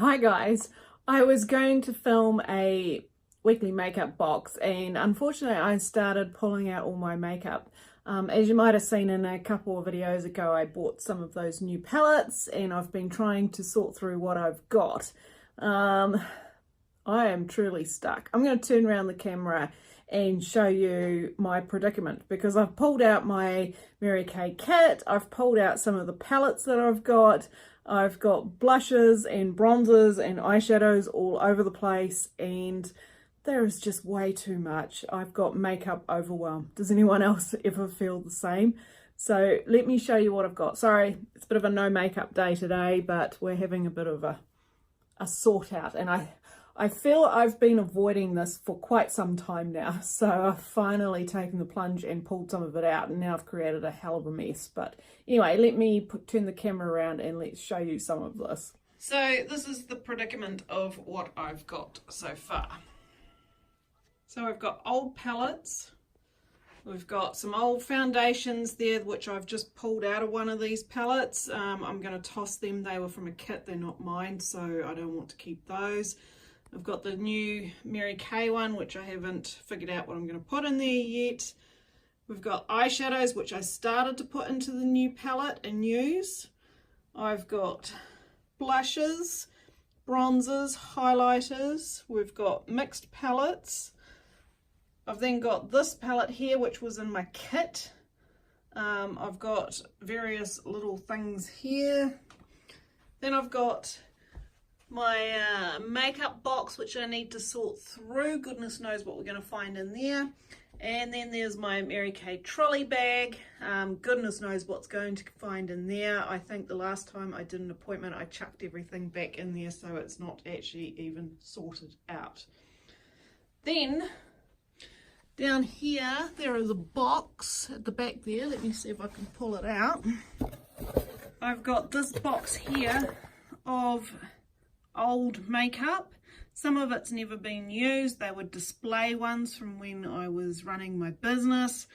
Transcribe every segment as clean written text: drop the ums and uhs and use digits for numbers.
Hi guys, I was going to film a weekly makeup box and unfortunately I started pulling out all my makeup. As you might have seen in a couple of videos ago, I bought some of those new palettes and I've been trying to sort through what I've got. I am truly stuck. I'm going to turn around the camera and show you my predicament because I've pulled out my Mary Kay kit, I've pulled out some of the palettes that I've got blushes and bronzers and eyeshadows all over the place and there is just way too much. I've got makeup overwhelm. Does anyone else ever feel the same? So let me show you what I've got. Sorry, it's a bit of a no makeup day today, but we're having a bit of a sort out and I feel I've been avoiding this for quite some time now, so I've finally taken the plunge and pulled some of it out, and now I've created a hell of a mess. But anyway, let me turn the camera around and let's show you some of this. So this is the predicament of what I've got so far. So I've got old palettes, we've got some old foundations there which I've just pulled out of one of these palettes. I'm going to toss them, they were from a kit, they're not mine, so I don't want to keep those. I've got the new Mary Kay one, which I haven't figured out what I'm going to put in there yet. We've got eyeshadows, which I started to put into the new palette and use. I've got blushes, bronzers, highlighters. We've got mixed palettes. I've then got this palette here, which was in my kit. I've got various little things here. Then I've got my makeup box, which I need to sort through. Goodness knows what we're going to find in there. And then there's my Mary Kay trolley bag. Goodness knows what's going to find in there. I think the last time I did an appointment I chucked everything back in there, so it's not actually even sorted out. Then down here there is a box at the back there. Let me see if I can pull it out. I've got this box here of old makeup. Some of it's never been used. They were display ones from when I was running my business.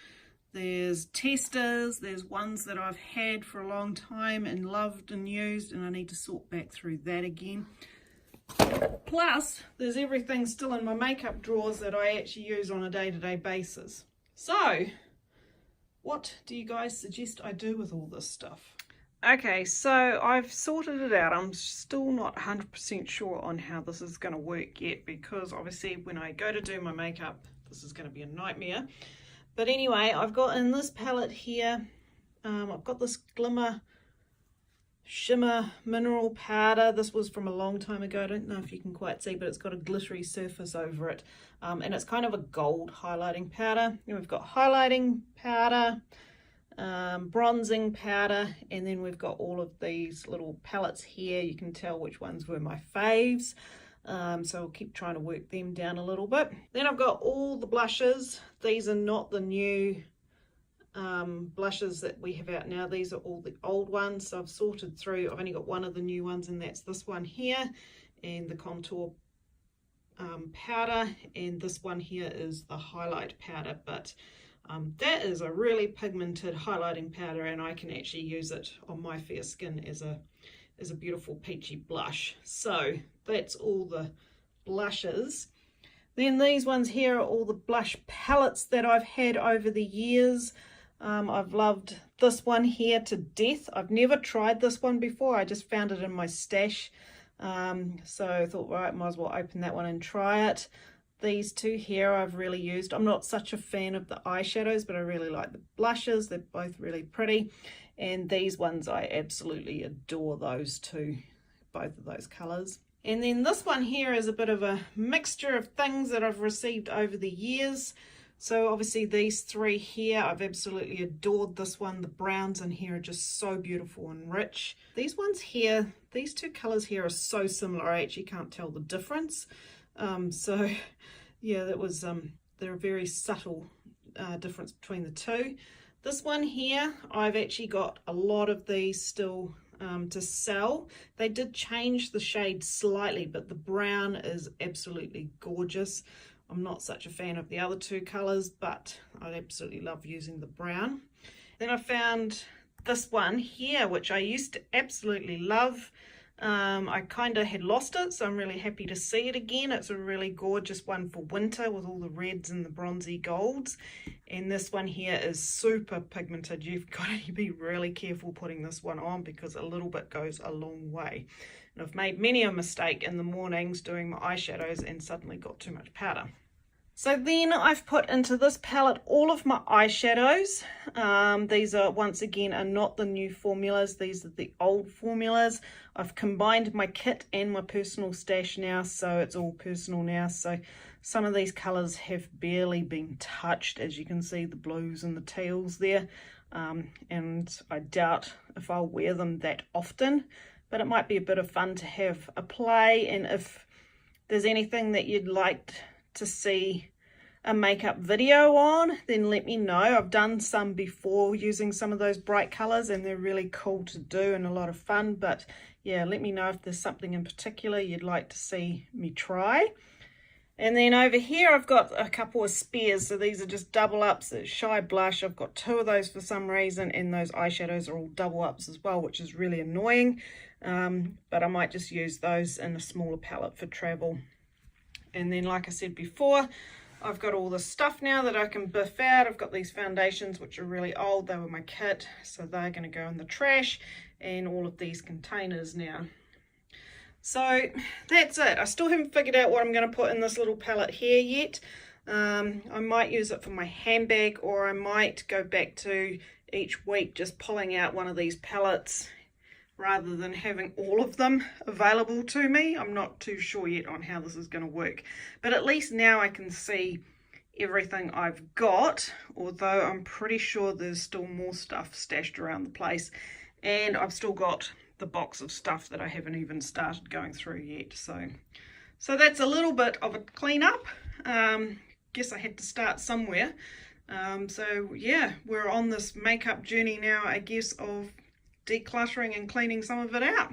There's testers, there's ones that I've had for a long time and loved and used, and I need to sort back through that again. Plus there's everything still in my makeup drawers that I actually use on a day-to-day basis. So what do you guys suggest I do with all this stuff? Okay, so I've sorted it out. I'm still not 100% sure on how this is going to work yet, because obviously when I go to do my makeup, this is going to be a nightmare. But anyway, I've got in this palette here, I've got this Glimmer Shimmer Mineral Powder. This was from a long time ago. I don't know if you can quite see, but it's got a glittery surface over it. And it's kind of a gold highlighting powder. Then we've got highlighting powder, bronzing powder, and then we've got all of these little palettes here. You can tell which ones were my faves, so I'll keep trying to work them down a little bit. Then I've got all the blushes. These are not the new blushes that we have out now. These are all the old ones, so I've sorted through. I've only got one of the new ones, and that's this one here, and the contour powder, and this one here is the highlight powder. But that is a really pigmented highlighting powder, and I can actually use it on my fair skin as a beautiful peachy blush. So that's all the blushes. Then these ones here are all the blush palettes that I've had over the years. I've loved this one here to death. I've never tried this one before. I just found it in my stash. So I thought, right, might as well open that one and try it. These two here I've really used. I'm not such a fan of the eyeshadows, but I really like the blushes. They're both really pretty. And these ones, I absolutely adore those two, both of those colors. And then this one here is a bit of a mixture of things that I've received over the years. So obviously these three here, I've absolutely adored this one. The browns in here are just so beautiful and rich. These ones here, these two colors here are so similar, I actually can't tell the difference. So yeah, that was they're a very subtle difference between the two. This one here, I've actually got a lot of these still to sell. They did change the shade slightly, but the brown is absolutely gorgeous. I'm not such a fan of the other two colors, but I absolutely love using the brown. Then I found this one here, which I used to absolutely love. I kind of had lost it, so I'm really happy to see it again. It's a really gorgeous one for winter with all the reds and the bronzy golds. And this one here is super pigmented. You've got to be really careful putting this one on because a little bit goes a long way. And I've made many a mistake in the mornings doing my eyeshadows and suddenly got too much powder. So then I've put into this palette all of my eyeshadows. These are, once again, are not the new formulas. These are the old formulas. I've combined my kit and my personal stash now, so it's all personal now. So some of these colours have barely been touched, as you can see, the blues and the teals there. And I doubt if I'll wear them that often, but it might be a bit of fun to have a play. And if there's anything that you'd like to see a makeup video on, then let me know. I've done some before using some of those bright colors and they're really cool to do and a lot of fun, but yeah, let me know if there's something in particular you'd like to see me try. And then over here I've got a couple of spares, so these are just double ups. It's Shy Blush, I've got 2 of those for some reason, and those eyeshadows are all double ups as well, which is really annoying, but I might just use those in a smaller palette for travel. And then, like I said before, I've got all this stuff now that I can biff out. I've got these foundations which are really old. They were my kit, so they're going to go in the trash, and all of these containers now. So that's it. I still haven't figured out what I'm going to put in this little palette here yet. I might use it for my handbag, or I might go back to each week just pulling out one of these palettes rather than having all of them available to me. I'm not too sure yet on how this is going to work, but at least now I can see everything I've got, although I'm pretty sure there's still more stuff stashed around the place, and I've still got the box of stuff that I haven't even started going through yet. So that's a little bit of a cleanup. Guess I had to start somewhere. So yeah, we're on this makeup journey now, I guess, of decluttering and cleaning some of it out.